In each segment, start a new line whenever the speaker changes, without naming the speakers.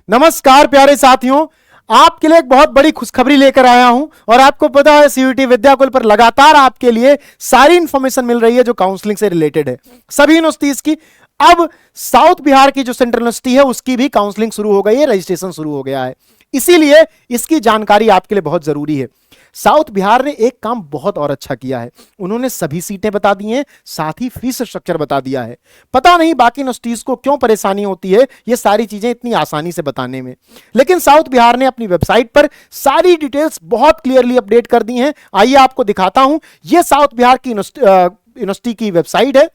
नमस्कार प्यारे साथियों, आपके लिए एक बहुत बड़ी खुशखबरी लेकर आया हूं। और आपको पता है सीयूईटी विद्याकुल पर लगातार आपके लिए सारी इंफॉर्मेशन मिल रही है जो काउंसलिंग से रिलेटेड है, सभी यूनिवर्सिटीज की। अब साउथ बिहार की जो सेंट्रल यूनिवर्सिटी है उसकी भी काउंसलिंग शुरू हो गई है, रजिस्ट्रेशन शुरू हो गया है, इसीलिए इसकी जानकारी आपके लिए बहुत जरूरी है। साउथ बिहार ने एक काम बहुत और अच्छा किया है, उन्होंने सभी सीटें बता दी हैं, साथ ही फीस स्ट्रक्चर बता दिया है। पता नहीं बाकी यूनिवर्सिटीज को क्यों परेशानी होती है ये सारी चीजें इतनी आसानी से बताने में, लेकिन साउथ बिहार ने अपनी वेबसाइट पर सारी डिटेल्स बहुत क्लियरली अपडेट कर दी हैं। आइए आपको दिखाता हूं, यह साउथ बिहार की यूनिवर्सिटी की वेबसाइट है,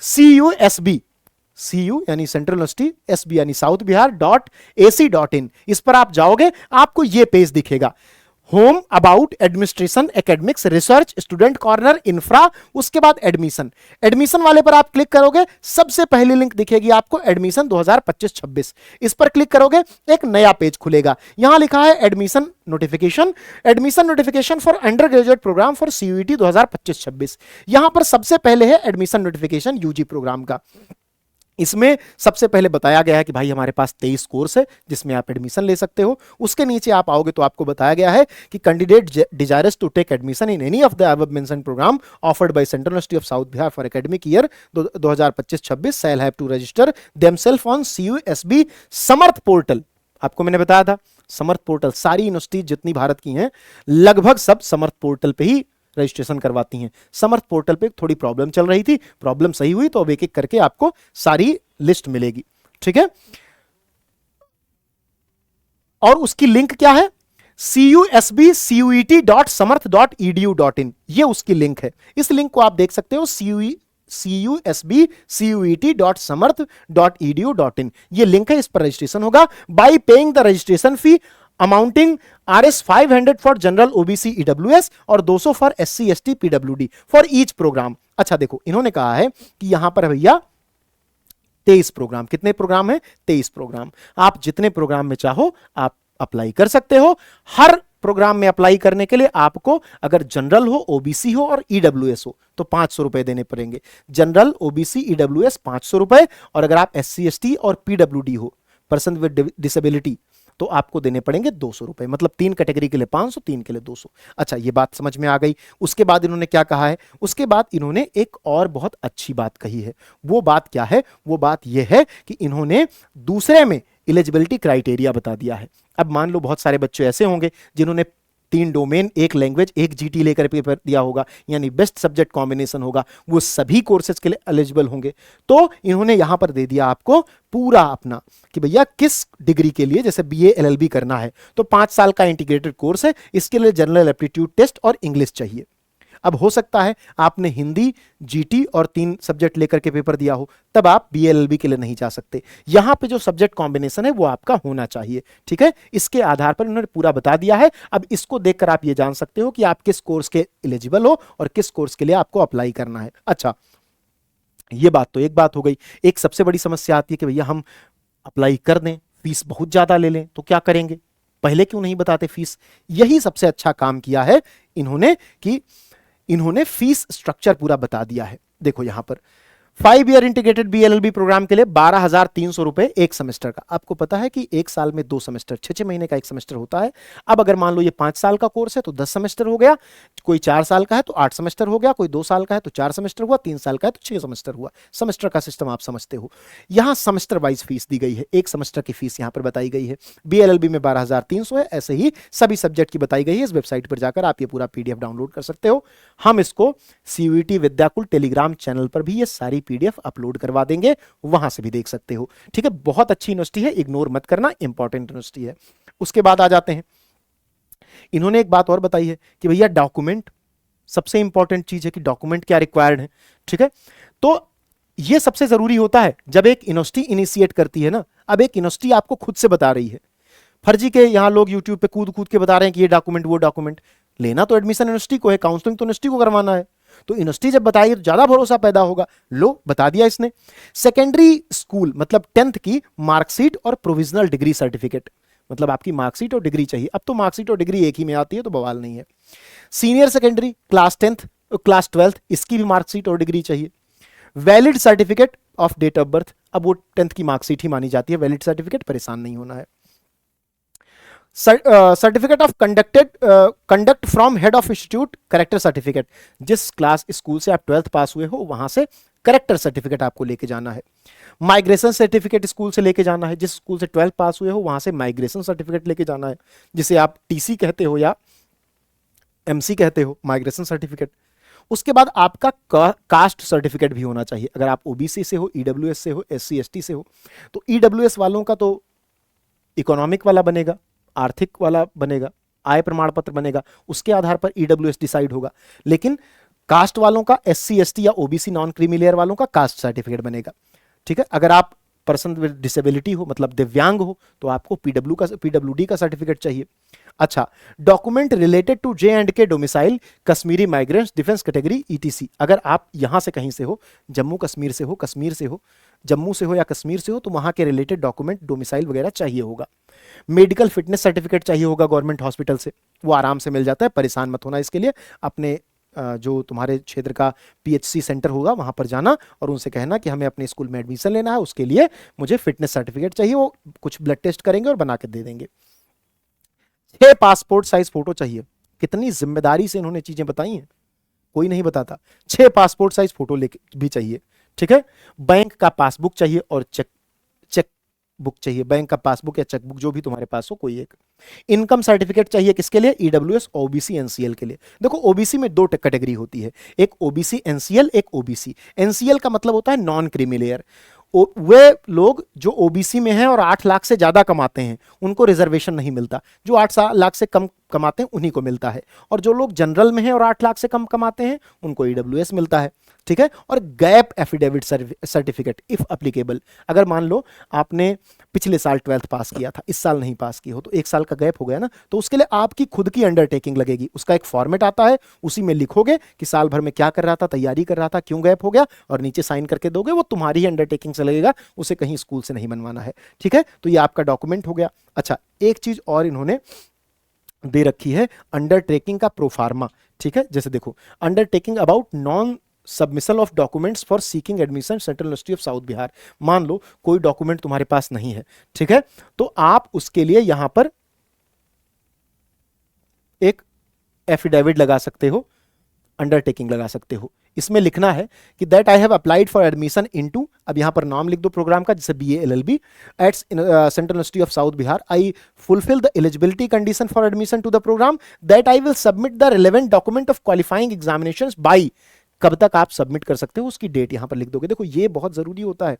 CUSB, CU यानी सेंट्रल यूनिवर्सिटी, SB यानी साउथ बिहार .ac.in। इस पर आप जाओगे, आपको यह पेज दिखेगा, home, about, administration, academics, research, student corner, infra, उसके बाद एडमिशन। एडमिशन वाले पर आप क्लिक करोगे, सबसे पहली लिंक दिखेगी आपको एडमिशन 2025-26। इस पर क्लिक करोगे, एक नया पेज खुलेगा, यहां लिखा है admission notification for under graduate program for CUET 2025-26। यहां पर सबसे पहले है एडमिशन नोटिफिकेशन UG प्रोग्राम का। इसमें सबसे पहले बताया गया है कि भाई हमारे पास 23 कोर्स है जिसमें आप एडमिशन ले सकते हो। उसके नीचे आप आओगे तो आपको बताया गया है कि candidate desires to take admission in any of the above mentioned program offered by Central University of South Bihar for academic year 2025-26 shall have to register themselves on CUSB Samarth portal. आपको मैंने बताया था समर्थ पोर्टल, सारी यूनिवर्सिटी जितनी भारत की हैं लगभग सब समर्थ पोर्टल पे ही रजिस्ट्रेशन करवाती हैं। समर्थ पोर्टल पे थोड़ी प्रॉब्लम चल रही थी, प्रॉब्लम सही हुई तो अब एक एक करके आपको सारी लिस्ट मिलेगी, ठीक है। और उसकी लिंक क्या है, CUSB-CUET.samarth.edu.in, ये उसकी लिंक है। इस लिंक को आप देख सकते हो, CUSB-CUET.samarth.edu.in, ये लिंक है, इस पर रजिस्ट्रेशन होगा by paying the registration fee amounting Rs 500 for general OBC EWS और 200 for SC ST PWD for each program. अच्छा देखो, इन्होंने कहा है कि यहां पर भैया 23 प्रोग्राम, कितने प्रोग्राम है, 23 प्रोग्राम। आप जितने प्रोग्राम में चाहो आप अप्लाई कर सकते हो। हर प्रोग्राम में अप्लाई करने के लिए आपको अगर जनरल हो, OBC हो और EWS हो तो 500 रुपए देने पड़ेंगे। जनरल, OBC, EWS 500 रुपए, और अगर आप SC ST और PWD हो, पर्सन विद डिसेबिलिटी, तो आपको देने पड़ेंगे 200 रुपए। मतलब 3 कैटेगरी के लिए 500, 3 के लिए 200। अच्छा, ये बात समझ में आ गई। उसके बाद इन्होंने क्या कहा है, उसके बाद इन्होंने एक और बहुत अच्छी बात कही है। वो बात क्या है, वो बात यह है कि इन्होंने दूसरे में एलिजिबिलिटी क्राइटेरिया बता दिया है। अब मान लो बहुत सारे बच्चे ऐसे होंगे जिन्होंने 3 डोमेन, 1 लैंग्वेज, 1 GT लेकर पेपर दिया होगा, यानी बेस्ट सब्जेक्ट कॉम्बिनेशन होगा, वो सभी कोर्सेज के लिए एलिजिबल होंगे। तो इन्होंने यहां पर दे दिया आपको पूरा अपना कि भैया किस डिग्री के लिए, जैसे BA LLB करना है तो 5 साल का इंटीग्रेटेड कोर्स है, इसके लिए जनरल एप्टीट्यूड टेस्ट और इंग्लिश चाहिए। अब हो सकता है आपने हिंदी, GT और 3 सब्जेक्ट लेकर के पेपर दिया हो, तब आप BA LLB के लिए नहीं जा सकते। यहां पे जो सब्जेक्ट कॉम्बिनेशन है वो आपका होना चाहिए, ठीक है। इसके आधार पर उन्होंने पूरा बता दिया है। अब इसको देखकर आप ये जान सकते हो कि आप किस कोर्स के एलिजिबल हो और किस कोर्स के लिए आपको अप्लाई करना है। अच्छा, ये बात तो एक बात हो गई। एक सबसे बड़ी समस्या आती है कि भैया हम अप्लाई कर दें, फीस बहुत ज्यादा ले लें तो क्या करेंगे, पहले क्यों नहीं बताते फीस। यही सबसे अच्छा काम किया है इन्होंने कि इन्होंने फीस स्ट्रक्चर पूरा बता दिया है। देखो यहां पर 5 year integrated BA LLB program के लिए 12,300 रुपए एक सेमेस्टर का। आपको पता है कि एक साल में 2 सेमेस्टर, 6 महीने का एक सेमेस्टर होता है। अब अगर मान लो ये 5 साल का कोर्स है तो 10 सेमेस्टर हो गया, कोई 4 साल का है तो 8 सेमेस्टर हो गया, कोई 2 साल का है तो 4 सेमेस्टर हुआ, 3 साल का है तो 6 सेमेस्टर हुआ। सेमेस्टर का सिस्टम आप समझते हो। यहां सेमेस्टर वाइज फीस दी गई है, एक सेमेस्टर की फीस यहां पर बताई गई है। BA LLB में 12,300 है, ऐसे ही सभी सब्जेक्ट की बताई गई है। इस वेबसाइट पर जाकर आप ये पूरा PDF डाउनलोड कर सकते हो। हम इसको CUET विद्याकुल टेलीग्राम चैनल पर भी ये सारी PDF अपलोड करवा देंगे, वहां से भी देख सकते हो, ठीक है। बहुत अच्छी यूनिवर्सिटी है, इग्नोर मत करना, इंपॉर्टेंट यूनिवर्सिटी है। उसके बाद आ जाते हैं, इन्होंने एक बात और बताई है कि भैया डॉक्यूमेंट, सबसे इंपॉर्टेंट चीज है कि डॉक्यूमेंट क्या रिक्वायर्ड है, ठीक है। तो यह सबसे जरूरी होता है जब एक यूनिवर्सिटी इनिशिएट करती है ना। अब एक यूनिवर्सिटी आपको खुद से बता रही है, फर्जी के यहां लोग यूट्यूब पे कूद कूद के बता रहे हैं कि ये डॉक्यूमेंट वो डॉक्यूमेंट। लेना तो एडमिशन यूनिवर्सिटी को है, काउंसलिंग तो यूनिवर्सिटी को करवाना है, तो यूनिवर्सिटी जब बताएगी तो ज्यादा भरोसा पैदा होगा। लो बता दिया इसने। सेकेंडरी स्कूल मतलब 10th की मार्कशीट और प्रोविजनल डिग्री सर्टिफिकेट, मतलब आपकी मार्कशीट और डिग्री चाहिए। अब तो मार्कशीट और डिग्री एक ही में आती है तो बवाल नहीं है। Senior secondary class 10th class 12th इसकी भी मार्कशीट और डिग्री चाहिए। Valid certificate of date of birth, अब वो 10th की मार्कशीट ही मानी जाती है वैलिड सर्टिफिकेट, परेशान नहीं होना है। Certificate of conduct from head of institute, character certificate, जिस क्लास स्कूल से आप 12th पास हुए हो वहां से करेक्टर सर्टिफिकेट आपको लेके जाना है। माइग्रेशन सर्टिफिकेट स्कूल से लेके जाना है, जिस स्कूल से 12th पास हुए हो वहां से माइग्रेशन सर्टिफिकेट लेके जाना है, जिसे आप टीसी कहते हो या एमसी कहते हो, माइग्रेशन सर्टिफिकेट। उसके बाद आपका कास्ट सर्टिफिकेट भी होना चाहिए। अगर आप ओबीसी से हो, ईडब्ल्यूएस से हो, एससी एसटी से हो, तो ईडब्ल्यूएस वालों का तो इकोनॉमिक वाला बनेगा, आर्थिक वाला बनेगा, आय प्रमाण पत्र बनेगा, उसके आधार पर ईडब्ल्यूएस डिसाइड होगा। लेकिन कास्ट वालों का, एससी एसटी या ओबीसी नॉन क्रीमी लेयर वालों का कास्ट सर्टिफिकेट बनेगा। ठीक है, अगर आप पर्सन विद डिसेबिलिटी हो, मतलब दिव्यांग हो, तो आपको पीडब्ल्यूडी का सर्टिफिकेट चाहिए। अच्छा, document related to J and K domicile, Kashmiri migrants, defence category, ETC. अगर आप यहां से कहीं से हो, जम्मू कश्मीर से हो, कश्मीर से हो, जम्मू से हो या कश्मीर से हो, तो वहां के रिलेटेड डॉक्यूमेंट डोमिसाइल वगैरह चाहिए होगा। मेडिकल फिटनेस सर्टिफिकेट चाहिए होगा गवर्नमेंट हॉस्पिटल से, वो आराम से मिल जाता है, परेशान मत होना इसके लिए। अपने जो तुम्हारे क्षेत्र का पीएचसी सेंटर होगा वहां पर जाना और उनसे कहना कि हमें अपने स्कूल में एडमिशन लेना है, उसके लिए मुझे फिटनेस सर्टिफिकेट चाहिए। वो कुछ ब्लड टेस्ट करेंगे और बना के दे देंगे। 6 पासपोर्ट साइज फोटो चाहिए। कितनी जिम्मेदारी से इन्होंने चीजें बताई हैं, कोई नहीं बताता। 6 पासपोर्ट साइज फोटो लेके भी चाहिए। ठीक है, बैंक का पासबुक चाहिए और चेक बुक चाहिए, बैंक का पासबुक या चेकबुक जो भी तुम्हारे पास हो कोई एक। इनकम सर्टिफिकेट चाहिए किसके लिए? ईडब्ल्यूएस, ओबीसी, एनसीएल के लिए। देखो ओबीसी में 2 कैटेगरी होती है, एक ओबीसी एनसीएल, एक ओबीसी। एनसीएल का मतलब होता है नॉन क्रीमी लेयर। वे लोग जो ओबीसी में हैं और 8 लाख से ज्यादा कमाते हैं उनको रिजर्वेशन नहीं मिलता, जो 8 लाख से कम कमाते हैं उन्हीं को मिलता है। और जो लोग जनरल में हैं और 8 लाख से कम कमाते हैं उनको ईडब्ल्यूएस मिलता है। ठीक है, और gap affidavit certificate if applicable. अगर मान लो आपने पिछले साल 12th पास किया था, इस साल नहीं पास किया हो, तो 1 साल का गैप हो गया ना, तो उसके लिए आपकी खुद की अंडरटेकिंग लगेगी। उसका एक फॉर्मेट आता है, उसी में लिखोगे कि साल भर में क्या कर रहा था, तैयारी कर रहा था, क्यों गैप हो गया, और नीचे साइन करके दोगे। वो तुम्हारी ही अंडरटेकिंग से लगेगा, उसे कहीं स्कूल से नहीं बनवाना है। ठीक है, तो ये आपका डॉक्यूमेंट हो गया। अच्छा, एक चीज और इन्होंने दे रखी है, अंडरटेकिंग का प्रोफार्मा। ठीक है, जैसे देखो, undertaking about non submission of documents for seeking admission central University of South Bihar. मान लो कोई डॉक्यूमेंट तुम्हारे पास नहीं है, ठीक है, तो आप उसके लिए यहां पर एक एफिडेविट लगा सकते हो, अंडरटेकिंग लगा सकते हो। इसमें लिखना है कि that I have applied for admission into, अब यहां पर नाम लिख दो प्रोग्राम का, जैसे BA LLB at Central University of South Bihar. I fulfil the eligibility condition for admission to the program, that I will submit the relevant document of qualifying examinations by. कब तक आप सबमिट कर सकते हो उसकी डेट यहां पर लिख दोगे। देखो ये बहुत जरूरी होता है।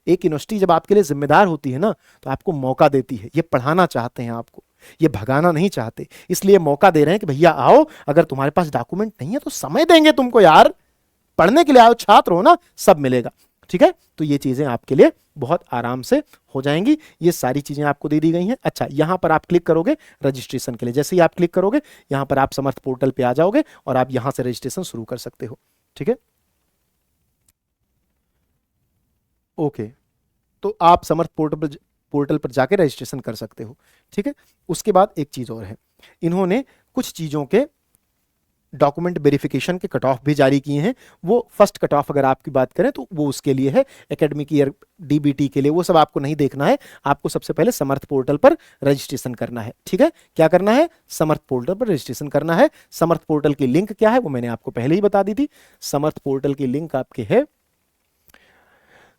एक यूनिवर्सिटी जब आपके लिए जिम्मेदार होती है ना, तो आपको मौका देती है। ये पढ़ाना चाहते हैं आपको, ये भगाना नहीं चाहते, इसलिए मौका दे रहे हैं कि भैया आओ, अगर तुम्हारे पास डॉक्यूमेंट नहीं है तो समय देंगे तुमको यार, पढ़ने के लिए आओ, छात्र हो ना, सब मिलेगा। ठीक है, तो ये चीजें आपके लिए बहुत आराम से हो जाएंगी। ये सारी चीजें आपको दे दी गई हैं। अच्छा, यहां पर आप क्लिक करोगे रजिस्ट्रेशन के लिए, जैसे ही आप क्लिक करोगे यहां पर आप समर्थ पोर्टल पे आ जाओगे और आप यहां से रजिस्ट्रेशन शुरू कर सकते हो। ठीक है, ओके, तो आप समर्थ पोर्टल पर जाके रजिस्ट्रेशन कर सकते हो। ठीक है, उसके बाद एक चीज और है, इन्होंने कुछ चीजों के डॉक्यूमेंट वेरिफिकेशन के कट ऑफ भी जारी किए हैं। वो फर्स्ट कट ऑफ अगर आपकी बात करें तो वो उसके लिए है एकेडमिक ईयर डीबीटी के लिए, वो सब आपको नहीं देखना है। आपको सबसे पहले समर्थ पोर्टल पर रजिस्ट्रेशन करना है। ठीक है, क्या करना है? समर्थ पोर्टल पर रजिस्ट्रेशन करना है। समर्थ पोर्टल की लिंक क्या है वो मैंने आपको पहले ही बता दी थी। समर्थ पोर्टल की लिंक आपके है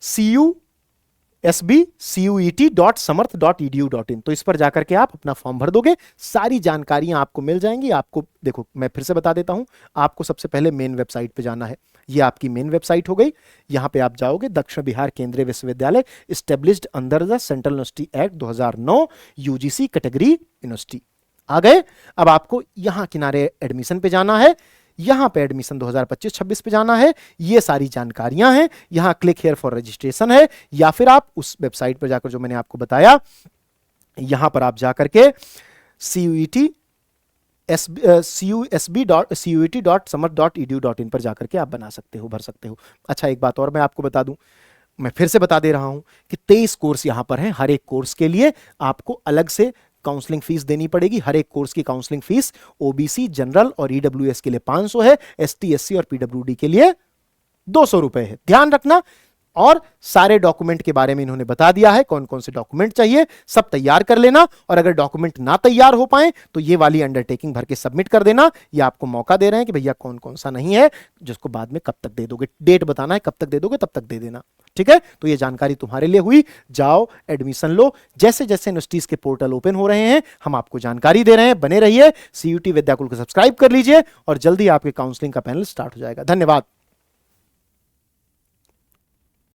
CUSBCUET.samarth.edu.in। तो इस पर जाकर के आप अपना फॉर्म भर दोगे, सारी जानकारियां आपको मिल जाएंगी। आपको देखो, मैं फिर से बता देता हूं, आपको सबसे पहले मेन वेबसाइट पे जाना है। ये आपकी मेन वेबसाइट हो गई। यहां पे आप जाओगे, दक्षिण Bihar Kendriya Vishwavidyalaya established under the central university act 2009 UGC category university. आ गए। अब आपको यहां किनारे एडमिशन पे जाना है, यहां पे एडमिशन 2025-26 पे जाना है। ये सारी जानकारियां हैं। यहां क्लिक हियर फॉर रजिस्ट्रेशन है, या फिर आप उस वेबसाइट पर जाकर जो मैंने आपको बताया, यहां पर आप जाकर के CUSB.CUET.samarth.edu.in पर जाकर के आप बना सकते हो, भर सकते हो। अच्छा, एक बात और मैं आपको बता दूं, मैं फिर से बता दे रहा हूं कि 23 कोर्स यहां पर हैं। हर एक कोर्स के लिए आपको अलग से काउंसलिंग फीस देनी पड़ेगी। हर एक कोर्स की काउंसलिंग फीस ओबीसी, जनरल और ईडब्ल्यूएस के लिए 500 है, एसटी, एससी और पीडब्ल्यूडी के लिए 200 रुपए है। ध्यान रखना, और सारे डॉक्यूमेंट के बारे में इन्होंने बता दिया है, कौन कौन से डॉक्यूमेंट चाहिए, सब तैयार कर लेना। और अगर डॉक्यूमेंट ना तैयार हो पाए तो ये वाली अंडरटेकिंग भर के सबमिट कर देना। ये आपको मौका दे रहे हैं कि भैया कौन कौन सा नहीं है, जिसको बाद में कब तक दे दोगे, डेट बताना है, कब तक दे दोगे तब तक दे देना। ठीक है, तो ये जानकारी तुम्हारे लिए हुई। जाओ एडमिशन लो, जैसे जैसे यूनिवर्सिटीज के पोर्टल ओपन हो रहे हैं हम आपको जानकारी दे रहे हैं। बने रहिए, सीयूटी विद्याकुल को सब्सक्राइब कर लीजिए और जल्दी आपके काउंसलिंग का पैनल स्टार्ट हो जाएगा। धन्यवाद।